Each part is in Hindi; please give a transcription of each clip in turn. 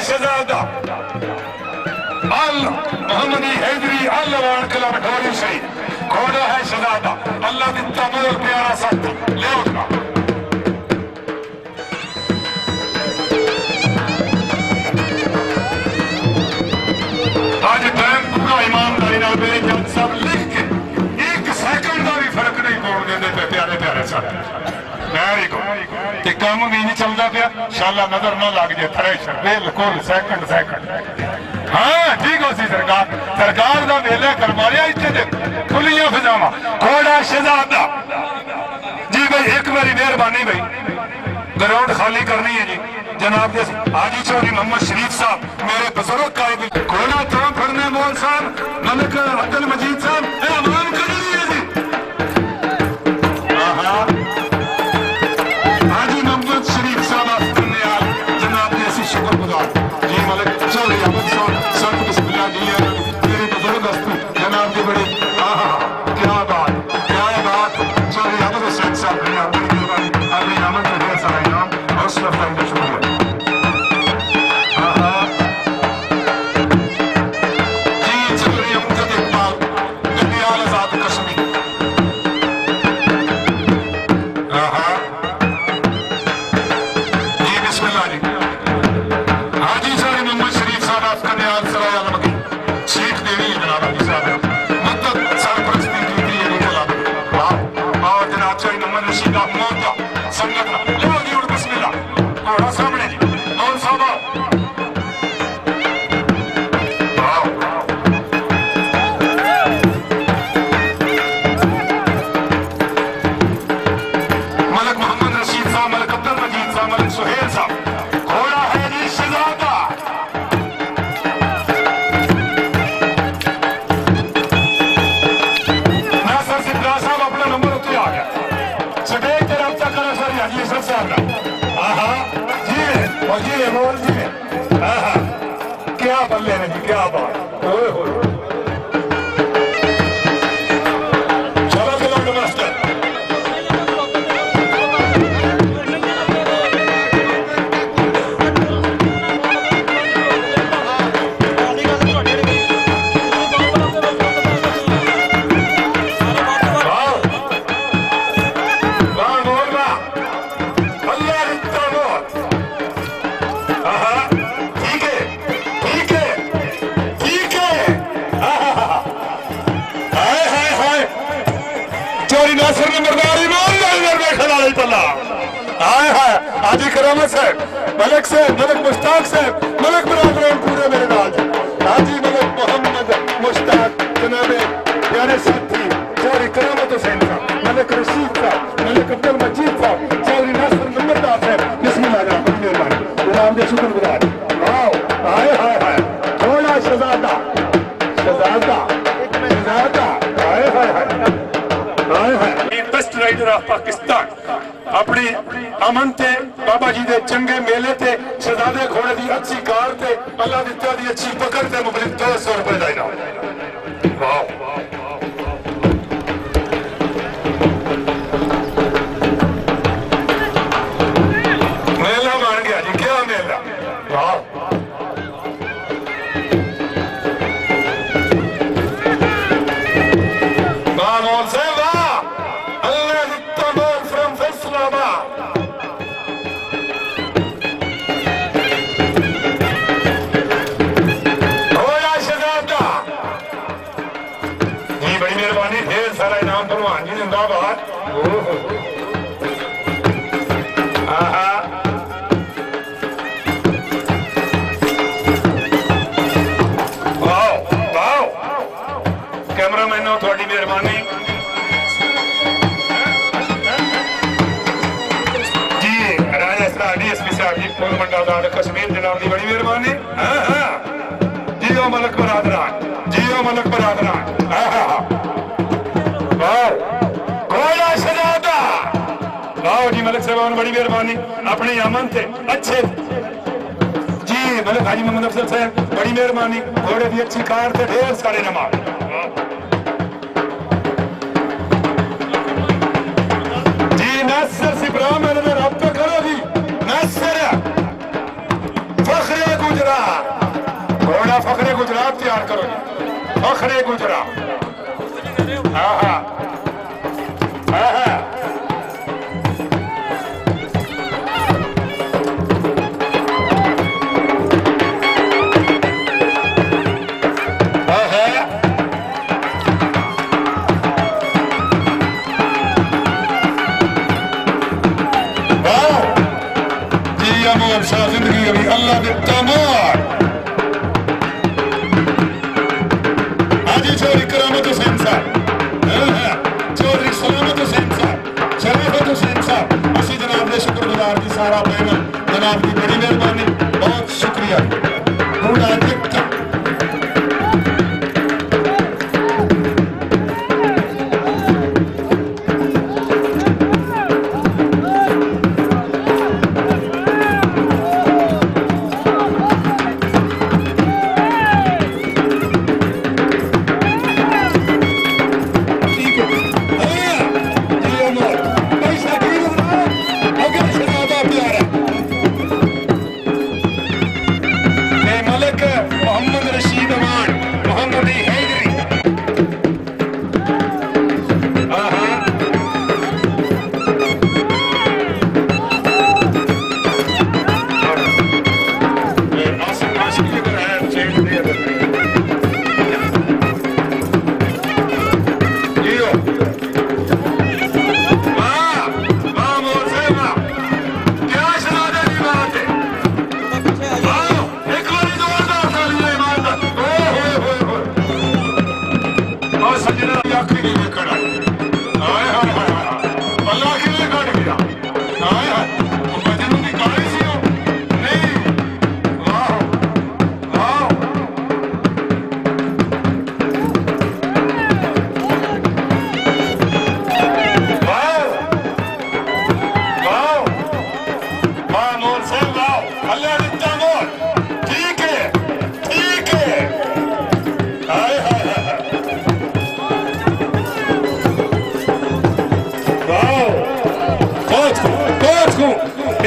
शहजादा अल मोहम्मदी हैदरी अल वानकला मठोरी सही घोड़ा है शहजादा अल्लाह की तमोल प्यारा साथी ले उठना आज टाइम पूरा ईमानदारी ना मेरे जज साहब लिख के एक सेकंड का भी फर्क नहीं पाउन देते प्यारे प्यारे साहब वेरी गुड ते काम भी नहीं चलता पाया शाला नजर ना लग जाए थ्रेशर बिल्कुल सेकंड हाँ ठीक हो सी सरकार का वेला करवाया इतने खुलिया फिजावा घोड़ा शहजादा जी भाई एक बारी मेहरबानी भाई ग्राउंड खाली करनी है जी जनाब हाजी चौधरी मोहम्मद शरीफ साहब मेरे बुजुर्ग का घोड़ा तो फड़ने मोल साहब मलिक अब्दुल मजीद साहब अवाम करनी है जी हाजी मोहम्मद शरीफ साहब जनाब ने ऐसी शुक्रगुजार जी मलिक चौधरी अहमद साहब संत बिस्मिल्लाह जी मेरे बुजुर्ग जनाब जी बड़े क्या बात चौधरी अहमद हुसैन साहब ने अपनी आमद में ढेर सारा इनाम और शुक्रिया क्या बल्ले ने जी क्या बात चलो चलो नमस्ते हाजी करामत साहब मलिक मुश्ताक साहब मलिक बरादरान पूरे मेरे नाल हाजी मलिक मोहम्मद मुश्ताक जनाबे प्यारे साथी चौधरी करामत हुसैन साहब मलिक रशीद साहब मलिक अब्दुल मजीद साहब चौधरी नासिर नंबरदार साहब बिस्मिल्लाह रहमान रहीम जनाब दे शुक्रगुजार वाओ हाय हाय हाय थोड़ा शहजादा हाय हाय हाय हाय बेस्ट राइडर ऑफ पाकिस्तान अपनी अमन ते बाबा जी दे चंगे मेले ते शहजादे घोड़े दी अच्छी कार ते अल्लाह दी दी अच्छी पकड़ ते मुबलिक 200 रुपए दा इनाम वाह मेला बन गया जी क्या मेला वाह मामूल से वाह अल्लाह दी तमोल फ्रॉम फैसलाबाद कैमरामैनों थोड़ी मेहरबानी जी राजा डीएसपी साहब जी मंडल कश्मीर जनाब की बड़ी मेहरबानी जियो मलक बरादरान वाह जी मलिक साहब बड़ी मेहरबानी अपनी अमन थे अच्छे जी मलिक हाजी मोहम्मद अफजल साहब बड़ी मेहरबानी घोड़े की अच्छी कार थे ढेर सारे नमाज जी नासिर सिब्राम मैंने रब्ता करो जी नासिर फखरे गुजरात फखरे गुजरात तैयार करो जी, फखरे गुजरात। हाँ हाँ हाँ हाँ शाह जिंदगी अभी अल्लाह के तमार हाजी चौधरी करामत हुसैन साहब, चौधरी सलामत हुसैन साहब, शराफत हुसैन साहब, असी जनाब के शुक्रगुजार की सारा पैनल जनाब की बड़ी मेहरबानी, बहुत शुक्रिया।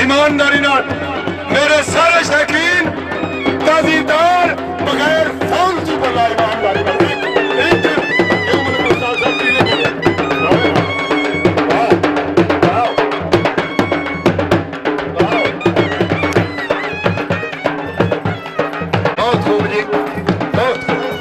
ईमानदारी नाल मेरे सारे शौकीन ताजीदार बगैर फोन की बोला ईमानदारी नाल बहुत खूब जी, बहुत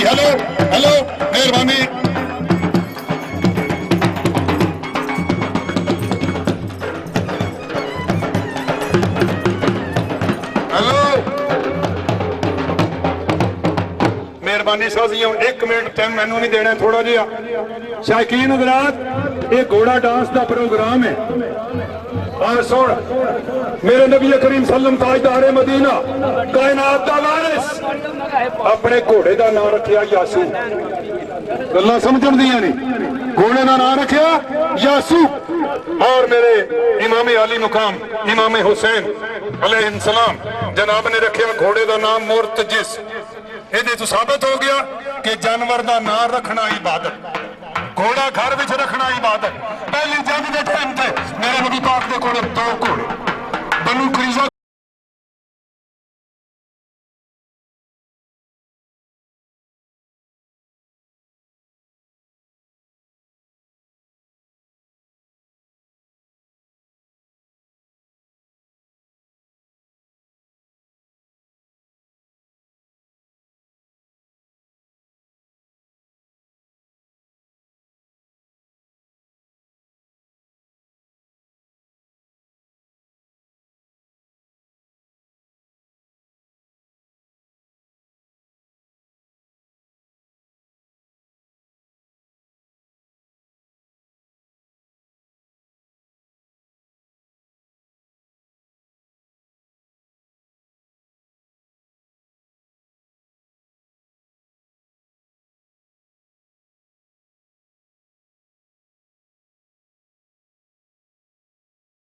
हेलो हेलो मेहरबानी। हेलो मेहरबानी साजियों, एक मिनट टाइम मैनू नहीं देना थोड़ा जिहा। शायकीन हज़रात, ये घोड़ा डांस का प्रोग्राम है और सुन मेरे नबी करीम सल्लम ताजदारे मदीना कायनात दा वारिस अपने घोड़े का नाम रखिया यासू। गल्लां समझण दियां नहीं, घोड़े का नाम रखिया यासू। और मेरे इमाम अली मुकाम इमाम हुसैन अलैहिस्सलाम जनाब ने रखिया घोड़े का नाम मुर्तजिस। ये तो साबित हो गया कि जानवर का नाम रखना इबादत, घोड़ा घर में रखना इबादत। पहली जंग के टाइम से मेरे नबी पाक के कोल 2 घोड़े बनु करीजा